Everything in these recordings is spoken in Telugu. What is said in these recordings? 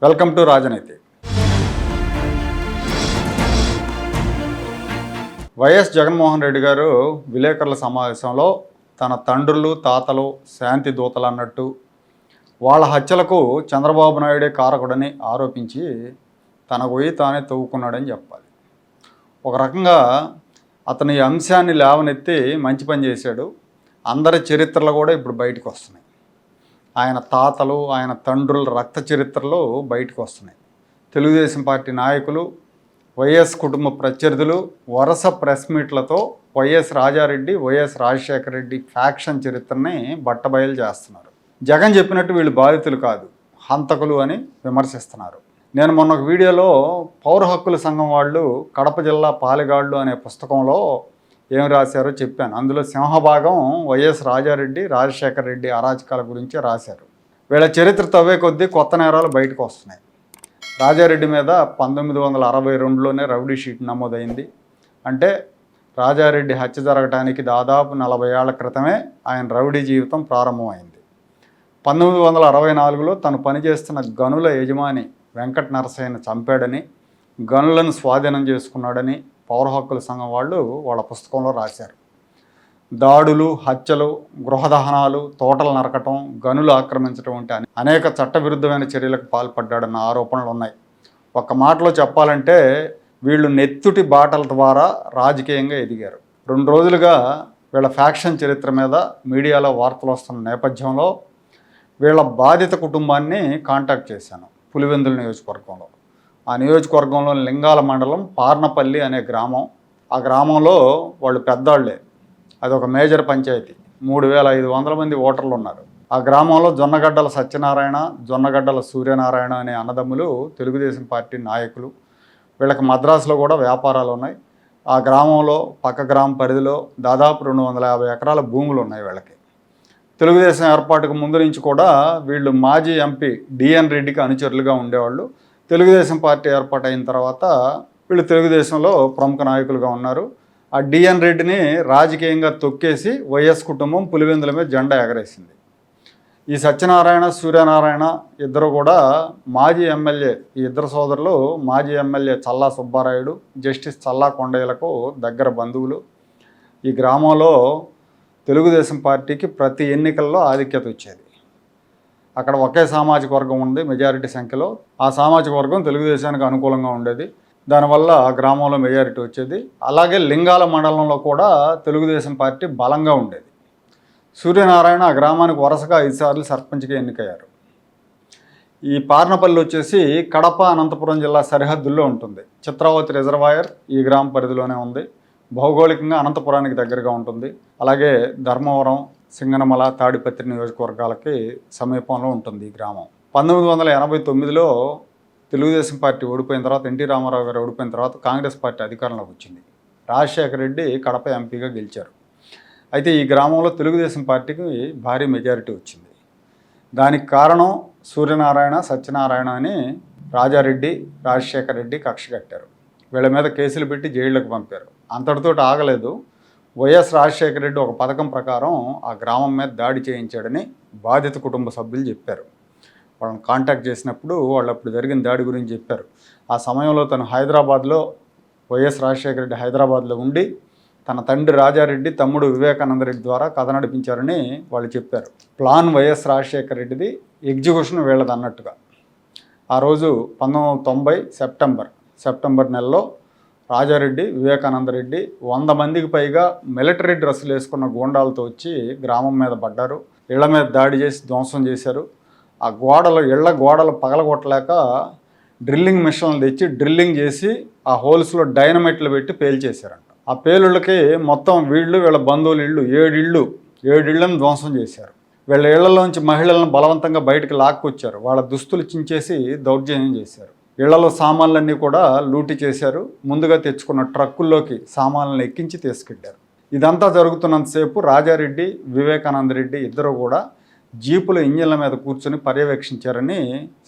వెల్కమ్ టు రాజనీతి. వైఎస్ జగన్మోహన్ రెడ్డి గారు విలేకరుల సమావేశంలో తన తండ్రులు తాతలు శాంతి దూతలు అన్నట్టు వాళ్ళ హత్యలకు చంద్రబాబు నాయుడే కారకుడని ఆరోపించి తన గొయ్యి తానే తవ్వుకున్నాడని చెప్పాలి. ఒక రకంగా అతని ఈ అంశాన్ని లేవనెత్తి మంచి పని చేశాడు. అందరి చరిత్రలు కూడా ఇప్పుడు బయటకు వస్తున్నాయి. ఆయన తాతలు ఆయన తండ్రుల రక్త చరిత్రలు బయటకు వస్తున్నాయి. తెలుగుదేశం పార్టీ నాయకులు వైఎస్ కుటుంబ ప్రత్యర్థులు వరుస ప్రెస్ మీట్లతో వైఎస్ రాజారెడ్డి వైఎస్ రాజశేఖర రెడ్డి ఫ్యాక్షన్ చరిత్రని బట్టబయలు చేస్తున్నారు. జగన్ చెప్పినట్టు వీళ్ళు బాధితులు కాదు, హంతకులు అని విమర్శిస్తున్నారు. నేను మొన్న ఒక వీడియోలో పౌర హక్కుల సంఘం వాళ్ళు కడప జిల్లా పాలెగాళ్ళు అనే పుస్తకంలో ఏం రాశారో చెప్పాను. అందులో సింహభాగం వైఎస్ రాజారెడ్డి రాజశేఖర రెడ్డి అరాచకాల గురించి రాశారు. వీళ్ళ చరిత్ర తవ్వే కొద్దీ కొత్త నేరాలు బయటకు వస్తున్నాయి. రాజారెడ్డి మీద 1962లోనే రౌడీ షీట్ నమోదైంది. అంటే రాజారెడ్డి హత్య జరగడానికి దాదాపు 40 ఏళ్ల క్రితమే ఆయన రౌడీ జీవితం ప్రారంభమైంది. 1964లో తను పనిచేస్తున్న గనుల యజమాని వెంకట నరసయ్యను చంపాడని, గనులను స్వాధీనం చేసుకున్నాడని పౌర హక్కుల సంఘం వాళ్ళు వాళ్ళ పుస్తకంలో రాశారు. దాడులు, హత్యలు, గృహదహనాలు, తోటలు నరకటం, గనులు ఆక్రమించడం వంటి అనేక చట్టవిరుద్ధమైన చర్యలకు పాల్పడ్డాడన్న ఆరోపణలు ఉన్నాయి. ఒక్క మాటలో చెప్పాలంటే వీళ్ళు నెత్తుటి బాటల ద్వారా రాజకీయంగా ఎదిగారు. 2 రోజులుగా వీళ్ళ ఫ్యాక్షన్ చరిత్ర మీద మీడియాలో వార్తలు వస్తున్న నేపథ్యంలో వీళ్ళ బాధిత కుటుంబాన్ని కాంటాక్ట్ చేశాను పులివెందుల నియోజకవర్గంలో. ఆ నియోజకవర్గంలో లింగాల మండలం పార్నపల్లి అనే గ్రామం. ఆ గ్రామంలో వాళ్ళు పెద్దాళ్లే, అదొక మేజర్ పంచాయతీ. 3500 మంది ఓటర్లు ఉన్నారు. ఆ గ్రామంలో జొన్నగడ్డల సత్యనారాయణ, జొన్నగడ్డల సూర్యనారాయణ అనే అన్నదమ్ములు తెలుగుదేశం పార్టీ నాయకులు. వీళ్ళకి మద్రాసులో కూడా వ్యాపారాలు ఉన్నాయి. ఆ గ్రామంలో పక్క గ్రామ పరిధిలో దాదాపు 250 ఎకరాల భూములు ఉన్నాయి వీళ్ళకి. తెలుగుదేశం ఏర్పాటుకు ముందు నుంచి కూడా వీళ్ళు మాజీ ఎంపీ డిఎన్ రెడ్డికి అనుచరులుగా ఉండేవాళ్ళు. తెలుగుదేశం పార్టీ ఏర్పాటైన తర్వాత వీళ్ళు తెలుగుదేశంలో ప్రముఖ నాయకులుగా ఉన్నారు. ఆ డిఎన్ రెడ్డిని రాజకీయంగా తొక్కేసి వైఎస్ కుటుంబం పులివెందుల మీద జెండా ఎగరేసింది. ఈ సత్యనారాయణ సూర్యనారాయణ ఇద్దరు కూడా మాజీ ఎమ్మెల్యే, ఈ ఇద్దరు సోదరులు మాజీ ఎమ్మెల్యే చల్లా సుబ్బారాయుడు, జస్టిస్ చల్లా కొండయ్యలకు దగ్గర బంధువులు. ఈ గ్రామంలో తెలుగుదేశం పార్టీకి ప్రతి ఎన్నికల్లో ఆధిక్యత వచ్చేది. అక్కడ ఒకే సామాజిక వర్గం ఉంది మెజారిటీ సంఖ్యలో. ఆ సామాజిక వర్గం తెలుగుదేశానికి అనుకూలంగా ఉండేది. దానివల్ల ఆ గ్రామంలో మెజారిటీ వచ్చేది. అలాగే లింగాల మండలంలో కూడా తెలుగుదేశం పార్టీ బలంగా ఉండేది. సూర్యనారాయణ ఆ గ్రామానికి వరుసగా 5 సార్లు సర్పంచ్గా ఎన్నికయ్యారు. ఈ పార్నపల్లి వచ్చేసి కడప అనంతపురం జిల్లా సరిహద్దుల్లో ఉంటుంది. చిత్రావతి రిజర్వాయర్ ఈ గ్రామ పరిధిలోనే ఉంది. భౌగోళికంగా అనంతపురానికి దగ్గరగా ఉంటుంది. అలాగే ధర్మవరం, సింగనమల, తాడిపత్రి నియోజకవర్గాలకి సమీపంలో ఉంటుంది ఈ గ్రామం. 1989లో తెలుగుదేశం పార్టీ ఓడిపోయిన తర్వాత, ఎన్టీ రామారావు గారు ఓడిపోయిన తర్వాత కాంగ్రెస్ పార్టీ అధికారంలోకి వచ్చింది. రాజశేఖర రెడ్డి కడప ఎంపీగా గెలిచారు. అయితే ఈ గ్రామంలో తెలుగుదేశం పార్టీకి భారీ మెజారిటీ వచ్చింది. దానికి కారణం సూర్యనారాయణ, సత్యనారాయణ అని రాజారెడ్డి, రాజశేఖర రెడ్డి కక్ష కట్టారు. వీళ్ళ మీద కేసులు పెట్టి జైళ్ళకు పంపారు. అంతటితో ఆగలేదు. వైఎస్ రాజశేఖర రెడ్డి ఒక పథకం ప్రకారం ఆ గ్రామం మీద దాడి చేయించాడని బాధిత కుటుంబ సభ్యులు చెప్పారు. వాళ్ళని కాంటాక్ట్ చేసినప్పుడు వాళ్ళు అప్పుడు జరిగిన దాడి గురించి చెప్పారు. ఆ సమయంలో తను హైదరాబాద్లో, వైఎస్ రాజశేఖర రెడ్డి హైదరాబాద్లో ఉండి తన తండ్రి రాజారెడ్డి, తమ్ముడు వివేకానంద రెడ్డి ద్వారా కథ నడిపించారని వాళ్ళు చెప్పారు. ప్లాన్ వైఎస్ రాజశేఖర రెడ్డిది, ఎగ్జిక్యూషన్ వీళ్ళది అన్నట్టుగా. ఆ రోజు 1990 సెప్టెంబర్ నెలలో రాజారెడ్డి, వివేకానంద రెడ్డి 100 మందికి పైగా మిలిటరీ డ్రెస్సులు వేసుకున్న గూండాలతో వచ్చి గ్రామం మీద పడ్డారు. ఇళ్ల మీద దాడి చేసి ధ్వంసం చేశారు. ఆ ఇళ్ల గోడలు పగలగొట్టలేక డ్రిల్లింగ్ మిషన్లు తెచ్చి డ్రిల్లింగ్ చేసి ఆ హోల్స్లో డైనమైట్లు పెట్టి పేల్చేశారంట. ఆ పేలుళ్ళకి మొత్తం వీళ్ళ బంధువుల ఇళ్ళు 7 ఇళ్లను ధ్వంసం చేశారు. వీళ్ళ ఇళ్లలోంచి మహిళలను బలవంతంగా బయటకు లాక్కొచ్చారు. వాళ్ళ దుస్తులు చించేసి దౌర్జన్యం చేశారు. ఇళ్లలో సామాన్లన్నీ కూడా లూటీ చేశారు. ముందుగా తెచ్చుకున్న ట్రక్కుల్లోకి సామాన్లను ఎక్కించి తీసుకెళ్లారు. ఇదంతా జరుగుతున్నంతసేపు రాజారెడ్డి, వివేకానంద రెడ్డి ఇద్దరు కూడా జీపుల ఇంజిన్ల మీద కూర్చొని పర్యవేక్షించారని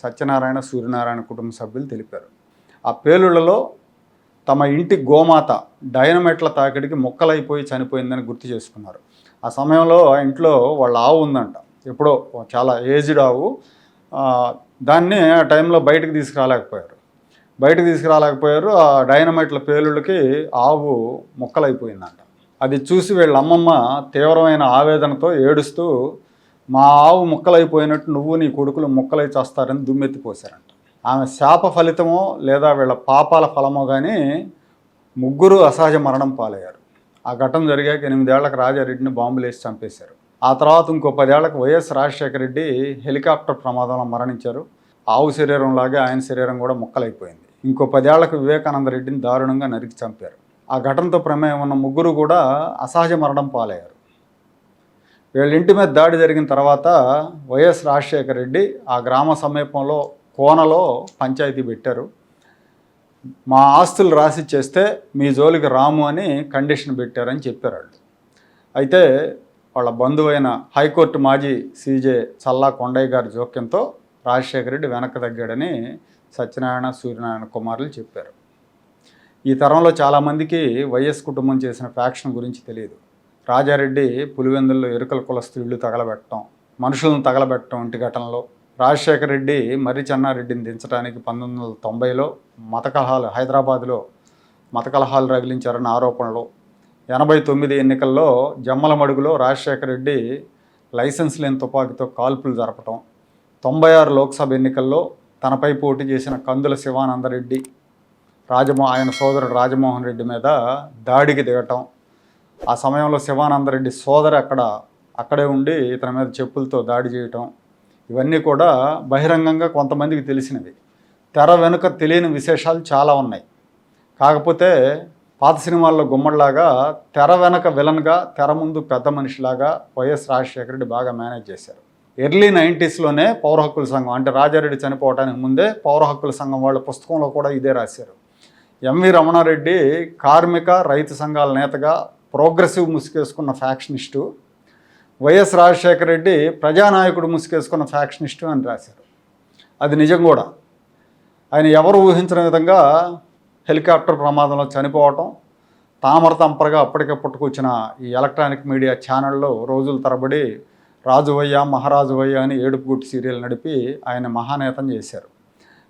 సత్యనారాయణ, సూర్యనారాయణ కుటుంబ సభ్యులు తెలిపారు. ఆ పేలుళ్లలో తమ ఇంటి గోమాత డైనమైట్ల తాకిడికి ముక్కలైపోయి చనిపోయిందని గుర్తు చేసుకున్నారు. ఆ సమయంలో ఆ ఇంట్లో వాళ్ళ ఆవు ఉందంట, ఎప్పుడో చాలా ఏజ్డ్ ఆవు. దాన్ని ఆ టైంలో బయటకు తీసుకురాలేకపోయారు. ఆ డైనమైట్ల పేలుళ్ళకి ఆవు ముక్కలైపోయిందంట. అది చూసి వీళ్ళ అమ్మమ్మ తీవ్రమైన ఆవేదనతో ఏడుస్తూ, మా ఆవు ముక్కలైపోయినట్టు నువ్వు నీ కొడుకులు ముక్కలై చేస్తారని దుమ్మెత్తిపోశారంట. ఆమె శాప ఫలితమో లేదా వీళ్ళ పాపాల ఫలమో కానీ ముగ్గురు అసహజ మరణం పాలయ్యారు. ఆ ఘటన జరిగాక 8 ఏళ్లకు రాజారెడ్డిని బాంబులు వేసి చంపేశారు. ఆ తర్వాత ఇంకో 10 ఏళ్లకు వైఎస్ రాజశేఖర రెడ్డి హెలికాప్టర్ ప్రమాదంలో మరణించారు. ఆవు శరీరంలాగే ఆయన శరీరం కూడా ముక్కలైపోయింది. ఇంకో 10 ఏళ్లకు వివేకానంద రెడ్డిని దారుణంగా నరికి చంపారు. ఆ ఘటనతో ప్రమేయం ఉన్న ముగ్గురు కూడా అసహజ మరణం పాలయ్యారు. వీళ్ళ ఇంటి మీద దాడి జరిగిన తర్వాత వైఎస్ రాజశేఖర రెడ్డి ఆ గ్రామ సమీపంలో కోనలో పంచాయతీ పెట్టారు. మా ఆస్తులు రాసిచ్చేస్తే మీ జోలికి రాము అని కండిషన్ పెట్టారని చెప్పారు వాళ్ళు. అయితే వాళ్ళ బంధువైన హైకోర్టు మాజీ సీజే చల్లా కొండయ్య గారి జోక్యంతో రాజశేఖర రెడ్డి వెనక్కి తగ్గాడని సత్యనారాయణ, సూర్యనారాయణ కుమారులు చెప్పారు. ఈ తరంలో చాలామందికి వైఎస్ కుటుంబం చేసిన ఫ్యాక్షన్ గురించి తెలియదు. రాజారెడ్డి పులివెందుల్లో ఎరుకల కులస్తు ఇళ్ళు తగలబెట్టడం, మనుషులను తగలబెట్టడం వంటి ఘటనలో, రాజశేఖర రెడ్డి మర్రి చెన్నారెడ్డిని దించడానికి 1990లో హైదరాబాద్లో మత కలహాలు రగిలించారన్న ఆరోపణలు, 89 ఎన్నికల్లో జమ్మలమడుగులో రాజశేఖర రెడ్డి లైసెన్స్ లేని తుపాకీతో కాల్పులు జరపటం, 96 లోక్సభ ఎన్నికల్లో తనపై పోటీ చేసిన కందుల శివానందరెడ్డి ఆయన సోదరుడు రాజమోహన్ రెడ్డి మీద దాడికి దిగటం, ఆ సమయంలో శివానందరెడ్డి సోదరు అక్కడే ఉండి ఇతని మీద చెప్పులతో దాడి చేయటం, ఇవన్నీ కూడా బహిరంగంగా కొంతమందికి తెలిసినవి. తెర వెనుక తెలియని విశేషాలు చాలా ఉన్నాయి. కాకపోతే పాత సినిమాల్లో గుమ్మడిలాగా తెర వెనక విలన్గా, తెర ముందు పెద్ద మనిషిలాగా వైఎస్ రాజశేఖర రెడ్డి బాగా మేనేజ్ చేశారు. ఎర్లీ 90స్లోనే పౌర హక్కుల సంఘం, అంటే రాజారెడ్డి చనిపోవడానికి ముందే పౌర హక్కుల సంఘం వాళ్ళ పుస్తకంలో కూడా ఇదే రాశారు. ఎంవి రమణారెడ్డి కార్మిక రైతు సంఘాల నేతగా ప్రోగ్రెసివ్ ముసుగేసుకున్న ఫ్యాక్షనిస్టు, వైఎస్ రాజశేఖర రెడ్డి ప్రజానాయకుడు ముసుగేసుకున్న ఫ్యాక్షనిస్టు అని రాశారు. అది నిజం కూడా. ఆయన ఎవరు ఊహించిన విధంగా హెలికాప్టర్ ప్రమాదంలో చనిపోవటం, తామరతంపరగా అప్పటికే పుట్టుకొచ్చిన ఈ ఎలక్ట్రానిక్ మీడియా ఛానల్లో రోజుల తరబడి రాజువయ్య మహారాజువయ్య అని ఏడుపుగుట్టి సీరియల్ నడిపి ఆయన మహానేతను చేశారు.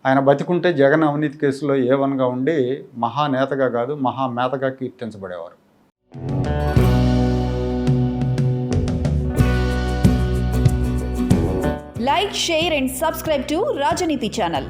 ఆయన బతికుంటే జగన్ అవినీతి కేసులో A1గా ఉండి మహానేతగా కాదు మహామేతగా కీర్తించబడేవారు. Like, share and subscribe to Rajaniti channel.